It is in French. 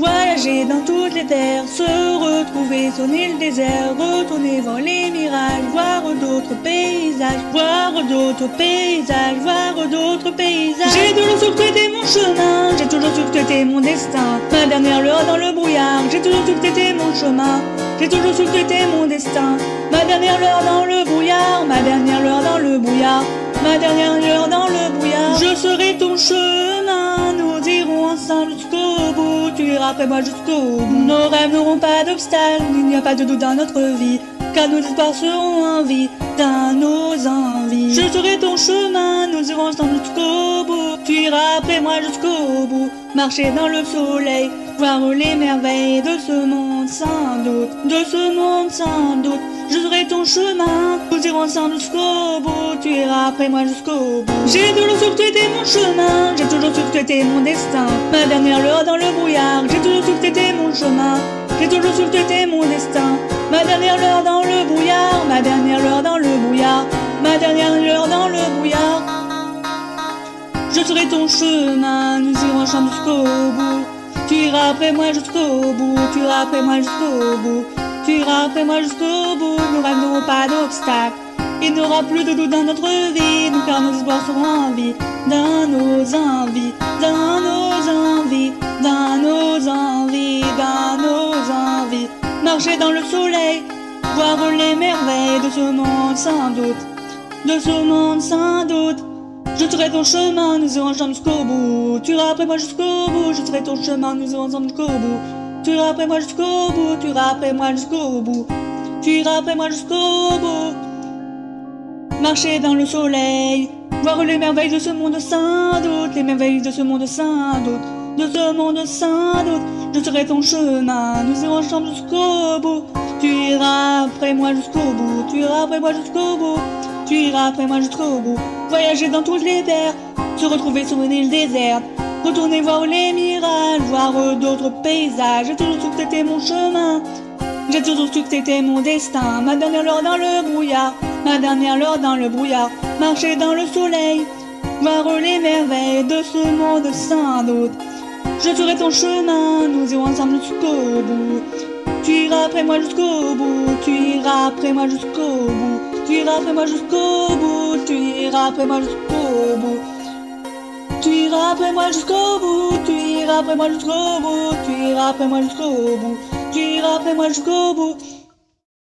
Voyager dans toutes les terres, se retrouver sonner le désert, retourner voir les mirages, voir d'autres paysages, voir d'autres paysages, voir d'autres paysages. J'ai toujours su que t'étais mon chemin, j'ai toujours su que t'étais mon destin. Ma dernière lueur dans le brouillard, j'ai toujours su que t'étais mon chemin. J'ai toujours su que t'étais mon destin. Ma dernière lueur dans le brouillard, ma dernière lueur dans le brouillard, ma dernière lueur dans le brouillard. Je serai ton chemin, nous irons ensemble jusqu'au bout. Tu iras après moi jusqu'au bout. Nos rêves n'auront pas d'obstacle, il n'y a pas de doute dans notre vie, car nos espoirs seront en vie dans nos envies. Je serai ton chemin, nous irons ensemble jusqu'au bout. Tu iras après moi jusqu'au bout. Marcher dans le soleil, voir les merveilles de ce monde sans doute, de ce monde sans doute. Je serai ton chemin, nous irons ensemble jusqu'au bout. Tu iras après moi jusqu'au bout. J'ai toujours su que tu étais mon chemin, j'ai toujours su que tu étais mon destin. Ma dernière lueur dans le brouillard, j'ai toujours su que tu étais mon chemin. J'ai toujours su que tu étais mon destin. Ma dernière lueur dans le brouillard, ma dernière lueur dans le brouillard, ma dernière lueur dans le brouillard. Je serai ton chemin, nous irons ensemble jusqu'au bout. Tu iras après moi jusqu'au bout, tu iras après moi jusqu'au bout. Tu iras après moi jusqu'au bout, nos rêves n'auront pas d'obstacle. Il n'y aura plus de doute dans notre vie, car nos espoirs seront en vie, dans nos envies, dans nos envies, dans nos envies, dans nos envies. Marcher dans le soleil, voir les merveilles de ce monde sans doute, de ce monde sans doute. Je serai ton chemin, nous irons ensemble jusqu'au bout. Tu iras après moi jusqu'au bout, je serai ton chemin, nous irons ensemble jusqu'au bout. Tu iras après moi jusqu'au bout, tu iras après moi jusqu'au bout. Tu iras après moi jusqu'au bout. Marcher dans le soleil, voir les merveilles de ce monde sans doute, les merveilles de ce monde sans doute, de ce monde sans doute. Je serai ton chemin, nous irons ensemble jusqu'au bout. Tu iras après moi jusqu'au bout, tu iras après moi jusqu'au bout. Tu iras après moi jusqu'au bout. Voyager dans toutes les terres, se retrouver sur une île déserte, retourner voir les mirages, voir d'autres paysages. J'ai toujours su que t'étais mon chemin, j'ai toujours su que t'étais mon destin. Ma dernière lueur dans le brouillard, ma dernière lueur dans le brouillard. Marcher dans le soleil, voir les merveilles de ce monde sans doute. Je serai ton chemin, nous irons ensemble jusqu'au bout. Tu iras après moi jusqu'au bout, tu iras après moi jusqu'au bout. Tu iras après moi jusqu'au bout, tu iras après moi jusqu'au bout. Tu iras après moi jusqu'au bout, tu iras après moi jusqu'au bout, tu iras après moi jusqu'au bout, tu iras après moi jusqu'au bout.